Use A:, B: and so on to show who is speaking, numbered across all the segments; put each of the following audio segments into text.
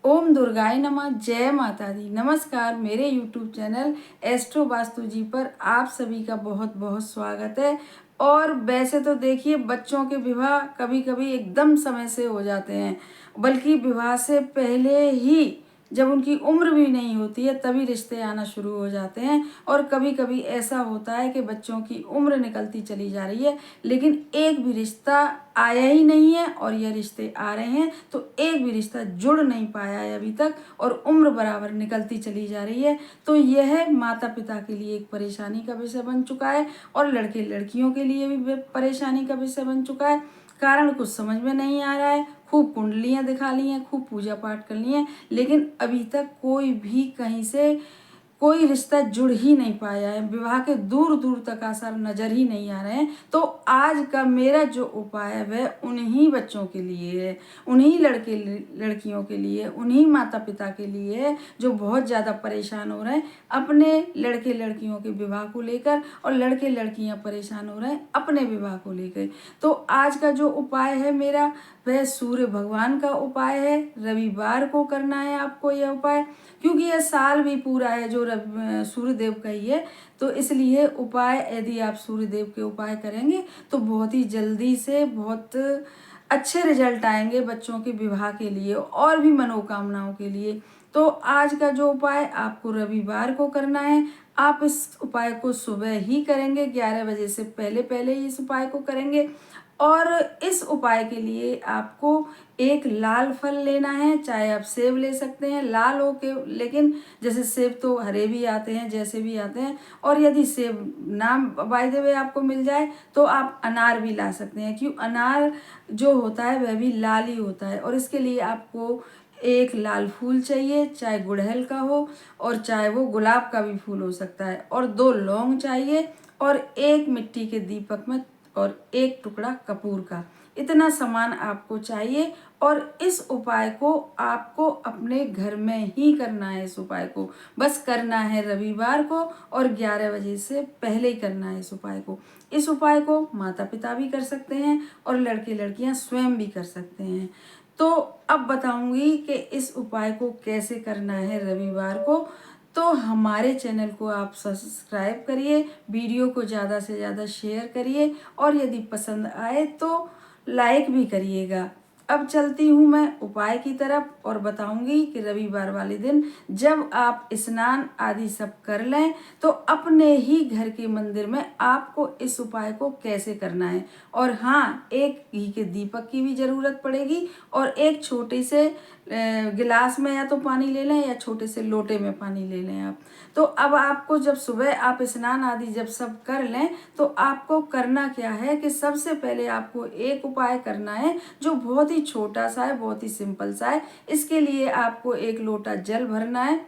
A: ओम दुर्गाय नमः। जय माता दी। नमस्कार। मेरे यूट्यूब चैनल एस्ट्रो वास्तु जी पर आप सभी का बहुत बहुत स्वागत है। और वैसे तो देखिए, बच्चों के विवाह कभी कभी एकदम समय से हो जाते हैं, बल्कि विवाह से पहले ही, जब उनकी उम्र भी नहीं होती है तभी रिश्ते आना शुरू हो जाते हैं। और कभी कभी ऐसा होता है कि बच्चों की उम्र निकलती चली जा रही है, लेकिन एक भी रिश्ता आया ही नहीं है। और ये रिश्ते आ रहे हैं तो एक भी रिश्ता जुड़ नहीं पाया है अभी तक, और उम्र बराबर निकलती चली जा रही है। तो यह माता पिता के लिए एक परेशानी का विषय बन चुका है, और लड़के लड़कियों के लिए भी परेशानी का विषय बन चुका है। कारण कुछ समझ में नहीं आ रहा है। खूब कुंडलियां दिखा ली हैं, खूब पूजा पाठ कर ली हैं, लेकिन अभी तक कोई भी कहीं से कोई रिश्ता जुड़ ही नहीं पाया है। विवाह के दूर दूर तक आसार नजर ही नहीं आ रहे हैं। तो आज का मेरा जो उपाय है वह उन्हीं बच्चों के लिए है, उन्हीं लड़के लड़कियों के लिए, उन्हीं माता पिता के लिए है जो बहुत ज़्यादा परेशान हो रहे हैं अपने लड़के लड़कियों के विवाह को लेकर, और लड़के लड़कियां परेशान हो रहे हैं अपने विवाह को लेकर। तो आज का जो उपाय है मेरा, वह सूर्य भगवान का उपाय है। रविवार को करना है आपको यह उपाय, क्योंकि यह साल भी पूरा है जो सूर्य देव का ही है। तो इसलिए उपाय, यदि आप सूर्य देव के उपाय करेंगे तो बहुत ही जल्दी से बहुत अच्छे रिजल्ट आएंगे बच्चों के विवाह के लिए और भी मनोकामनाओं के लिए। तो आज का जो उपाय आपको रविवार को करना है, आप इस उपाय को सुबह ही करेंगे, 11 बजे से पहले पहले ही इस उपाय को करेंगे। और इस उपाय के लिए आपको एक लाल फल लेना है, चाहे आप सेब ले सकते हैं लाल हो के, लेकिन जैसे सेब तो हरे भी आते हैं, जैसे भी आते हैं। और यदि सेब ना बाय द वे आपको मिल जाए तो आप अनार भी ला सकते हैं, क्यों अनार जो होता है वह भी लाल ही होता है। और इसके लिए आपको एक लाल फूल चाहिए, चाहे गुड़हल का हो और चाहे वो गुलाब का भी फूल हो सकता है, और 2 लौंग चाहिए, और एक मिट्टी के दीपक में और एक टुकड़ा कपूर का। इतना सामान आपको चाहिए। और इस उपाय को आपको अपने घर में ही करना है। इस उपाय को बस करना है रविवार को, और 11 बजे से पहले ही करना है इस उपाय को। इस उपाय को माता पिता भी कर सकते हैं और लड़के लड़कियां स्वयं भी कर सकते हैं। तो अब बताऊंगी कि इस उपाय को कैसे करना है रविवार को। तो हमारे चैनल को आप सब्सक्राइब करिए, वीडियो को ज़्यादा से ज़्यादा शेयर करिए, और यदि पसंद आए तो लाइक भी करिएगा। अब चलती हूँ मैं उपाय की तरफ और बताऊंगी कि रविवार वाले दिन जब आप स्नान आदि सब कर लें तो अपने ही घर के मंदिर में आपको इस उपाय को कैसे करना है। और हाँ, एक घी के दीपक की भी ज़रूरत पड़ेगी, और एक छोटे से गिलास में या तो पानी ले लें या छोटे से लोटे में पानी ले लें आप। तो अब आपको जब सुबह आप स्नान आदि जब सब कर लें तो आपको करना क्या है कि सबसे पहले आपको एक उपाय करना है जो बहुत ही छोटा सा है, बहुत ही सिंपल सा है। इसके लिए आपको एक लोटा जल भरना है,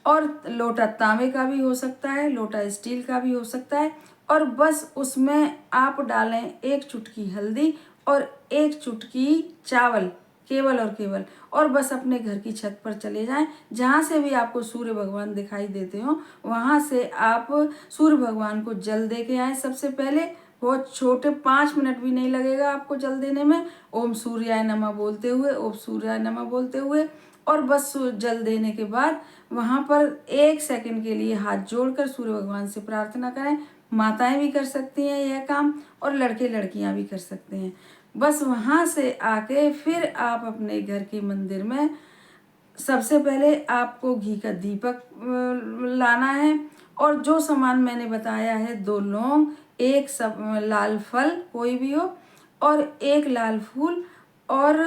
A: और लोटा तांबे का भी हो सकता है, लोटा स्टील का भी हो सकता है। और बस उसमें आप डालें एक चुटकी हल्दी और एक चुटकी चावल, केवल और केवल। और बस अपने घर की छत पर चले जाएं, जहाँ से भी आपको सूर्य भगवान दिखाई देते हो वहाँ से आप सूर्य भगवान को जल दे के आए। सबसे पहले बहुत छोटे 5 मिनट भी नहीं लगेगा आपको जल देने में। ओम सूर्याय नमः बोलते हुए, ओम सूर्याय नमः बोलते हुए, और बस जल देने के बाद वहाँ पर 1 सेकंड के लिए हाथ जोड़कर सूर्य भगवान से प्रार्थना करें। माताएं भी कर सकती हैं यह काम, और लड़के लड़कियां भी कर सकते हैं। बस वहाँ से आके फिर आप अपने घर के मंदिर में सबसे पहले आपको घी का दीपक लाना है, और जो सामान मैंने बताया है, 2 लौंग, एक सब लाल फल कोई भी हो, और एक लाल फूल, और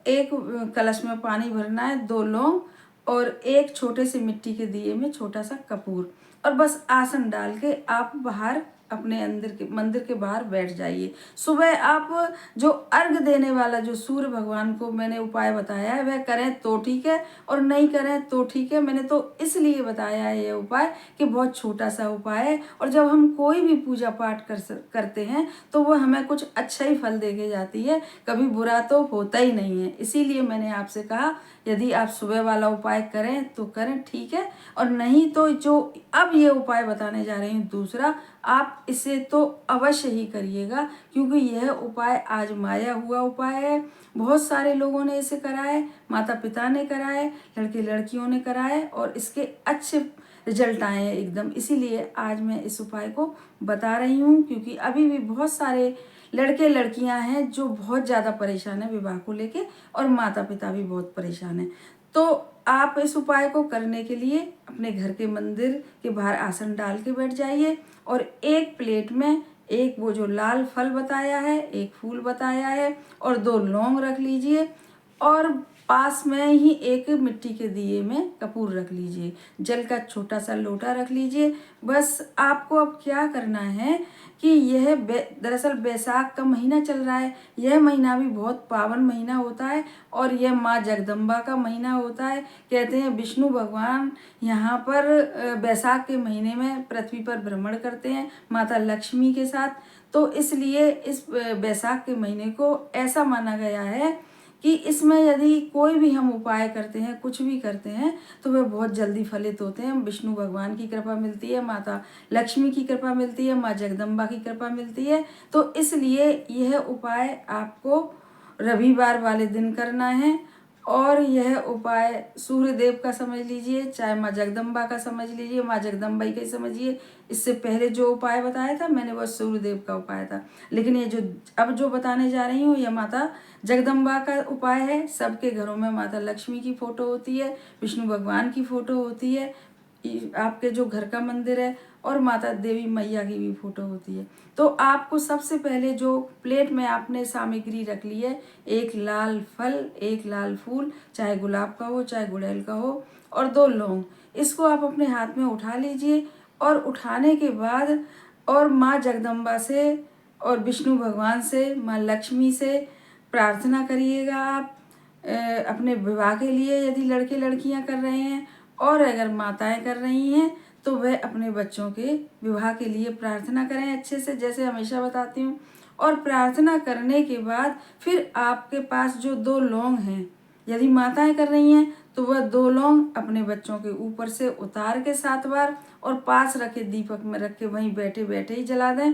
A: एक कलश में पानी भरना है, 2 लौंग, और एक छोटे से मिट्टी के दिए में छोटा सा कपूर। और बस आसन डाल के आप बाहर अपने मंदिर के बाहर बैठ जाइए। सुबह आप जो अर्घ देने वाला जो सूर्य भगवान को मैंने उपाय बताया है वह करें तो ठीक है, और नहीं करें तो ठीक है। मैंने तो इसलिए बताया है यह उपाय कि बहुत छोटा सा उपाय है, और जब हम कोई भी पूजा पाठ करते हैं तो वह हमें कुछ अच्छा ही फल दे के जाती है, कभी बुरा तो होता ही नहीं है। इसीलिए मैंने आपसे कहा यदि आप सुबह वाला उपाय करें तो करें, ठीक है। और नहीं तो जो अब ये उपाय बताने जा रही हूँ दूसरा, आप इसे तो अवश्य ही करिएगा, क्योंकि यह उपाय आजमाया हुआ उपाय है। बहुत सारे लोगों ने इसे करा है, माता पिता ने करा है, लड़के लड़कियों ने करा है और इसके अच्छे रिजल्ट आए हैं एकदम। इसीलिए आज मैं इस उपाय को बता रही हूँ, क्योंकि अभी भी बहुत सारे लड़के लड़कियां हैं जो बहुत ज़्यादा परेशान है विवाह को लेके, और माता पिता भी बहुत परेशान है। तो आप इस उपाय को करने के लिए अपने घर के मंदिर के बाहर आसन डाल के बैठ जाइए और एक प्लेट में एक वो जो लाल फल बताया है, एक फूल बताया है और 2 लौंग रख लीजिए, और पास में ही एक मिट्टी के दिए में कपूर रख लीजिए। जल का छोटा सा लोटा रख लीजिए। बस आपको अब क्या करना है कि यह दरअसल बैसाख का महीना चल रहा है। यह महीना भी बहुत पावन महीना होता है और यह माँ जगदम्बा का महीना होता है। कहते हैं विष्णु भगवान यहाँ पर बैसाख के महीने में पृथ्वी पर भ्रमण करते हैं माता लक्ष्मी के साथ। तो इसलिए इस बैसाख के महीने को ऐसा माना गया है कि इसमें यदि कोई भी हम उपाय करते हैं, कुछ भी करते हैं, तो वह बहुत जल्दी फलित होते हैं। विष्णु भगवान की कृपा मिलती है, माता लक्ष्मी की कृपा मिलती है, माँ जगदम्बा की कृपा मिलती है। तो इसलिए यह उपाय आपको रविवार वाले दिन करना है। और यह उपाय सूर्य देव का समझ लीजिए, चाहे माँ जगदम्बा का समझ लीजिए, माँ जगदम्बा ही का समझिए। इससे पहले जो उपाय बताया था मैंने वह सूर्य देव का उपाय था, लेकिन ये जो अब जो बताने जा रही हूँ यह माता जगदम्बा का उपाय है। सबके घरों में माता लक्ष्मी की फोटो होती है, विष्णु भगवान की फोटो होती है, आपके जो घर का मंदिर है, और माता देवी मैया की भी फोटो होती है। तो आपको सबसे पहले जो प्लेट में आपने सामग्री रख ली है, एक लाल फल, एक लाल फूल, चाहे गुलाब का हो चाहे गुड़हल का हो, और 2 लौंग, इसको आप अपने हाथ में उठा लीजिए। और उठाने के बाद और माँ जगदम्बा से और विष्णु भगवान से, माँ लक्ष्मी से प्रार्थना करिएगा आप अपने विवाह के लिए, यदि लड़के लड़कियां कर रहे हैं, और अगर माताएं कर रही हैं तो वह अपने बच्चों के विवाह के लिए प्रार्थना करें अच्छे से, जैसे हमेशा बताती हूँ। और प्रार्थना करने के बाद फिर आपके पास जो 2 लौंग हैं, यदि माताएं कर रही हैं तो वह 2 लौंग अपने बच्चों के ऊपर से उतार के 7 बार और पास रखे दीपक में रख के वहीं बैठे बैठे ही जला दें।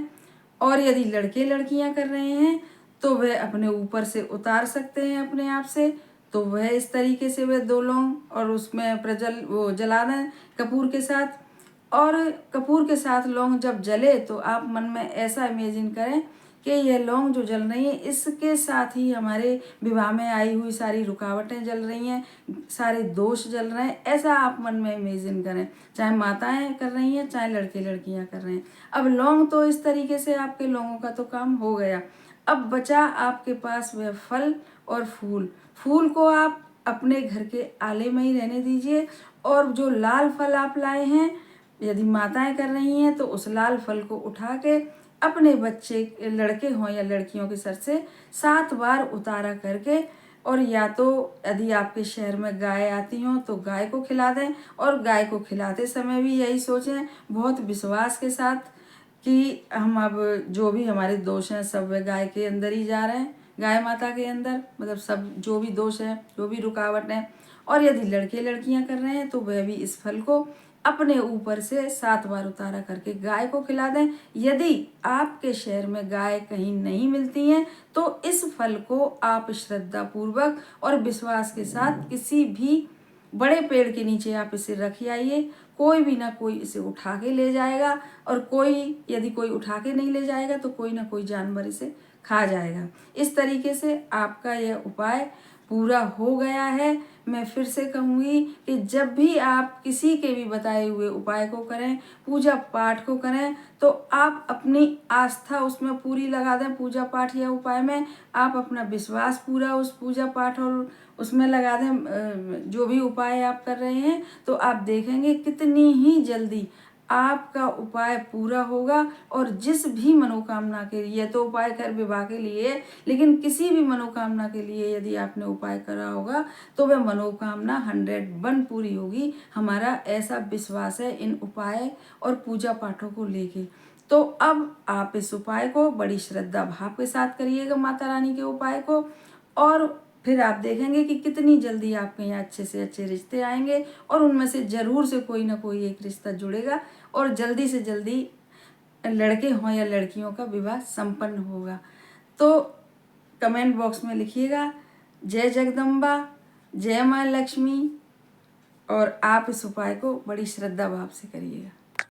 A: और यदि लड़के लड़कियां कर रहे हैं तो वह अपने ऊपर से उतार सकते हैं अपने आप से। तो वह इस तरीके से वह 2 लौंग और उसमें प्रज्वल वो जला दें कपूर के साथ। और कपूर के साथ लौंग जब जले तो आप मन में ऐसा इमेजिन करें कि यह लौंग जो जल रही है इसके साथ ही हमारे विवाह में आई हुई सारी रुकावटें जल रही हैं, सारे दोष जल रहे हैं, ऐसा आप मन में इमेजिन करें। चाहे माताएं कर रही हैं चाहे लड़के लड़कियां कर रहे हैं। अब लौंग तो इस तरीके से आपके लौंगों का तो काम हो गया। अब बचा आपके पास वह फल और फूल। फूल को आप अपने घर के आले में ही रहने दीजिए, और जो लाल फल आप लाए हैं, यदि माताएं कर रही हैं तो उस लाल फल को उठा के अपने बच्चे, लड़के हों या लड़कियों के सर से 7 बार उतारा करके, और या तो यदि आपके शहर में गाय आती हो तो गाय को खिला दें। और गाय को खिलाते समय भी यही सोचें बहुत विश्वास के साथ कि हम अब जो भी हमारे दोष हैं सब वे गाय के अंदर ही जा रहे हैं, गाय माता के अंदर, मतलब सब जो भी दोष है, जो भी रुकावट है। और यदि लड़के लड़कियां कर रहे हैं तो वह भी इस फल को अपने ऊपर से 7 बार उतारा करके गाय को खिला दें। यदि आपके शहर में गाय कहीं नहीं मिलती हैं तो इस फल को आप श्रद्धा पूर्वक और विश्वास के साथ किसी भी बड़े पेड़ के नीचे आप इसे रख आइए। कोई भी ना कोई इसे उठा के ले जाएगा, और यदि कोई उठा के नहीं ले जाएगा तो कोई ना कोई जानवर इसे खा जाएगा। इस तरीके से आपका यह उपाय पूरा हो गया है। मैं फिर से कहूँगी कि जब भी आप किसी के भी बताए हुए उपाय को करें, पूजा पाठ को करें, तो आप अपनी आस्था उसमें पूरी लगा दें। पूजा पाठ या उपाय में आप अपना विश्वास पूरा उस पूजा पाठ और उसमें लगा दें, जो भी उपाय आप कर रहे हैं, तो आप देखेंगे कितनी ही जल्दी आपका उपाय पूरा होगा। और जिस भी मनोकामना के लिए, तो उपाय कर विवाह के लिए, लेकिन किसी भी मनोकामना के लिए यदि आपने उपाय करा होगा तो वह मनोकामना 101 पूरी होगी। हमारा ऐसा विश्वास है इन उपाय और पूजा पाठों को लेके। तो अब आप इस उपाय को बड़ी श्रद्धा भाव के साथ करिएगा, माता रानी के उपाय को, और फिर आप देखेंगे कि कितनी जल्दी आपके यहाँ अच्छे से अच्छे रिश्ते आएंगे, और उनमें से जरूर से कोई ना कोई एक रिश्ता जुड़ेगा, और जल्दी से जल्दी लड़के हों या लड़कियों का विवाह संपन्न होगा। तो कमेंट बॉक्स में लिखिएगा जय जगदम्बा, जय माँ लक्ष्मी, और आप इस उपाय को बड़ी श्रद्धा भाव से करिएगा।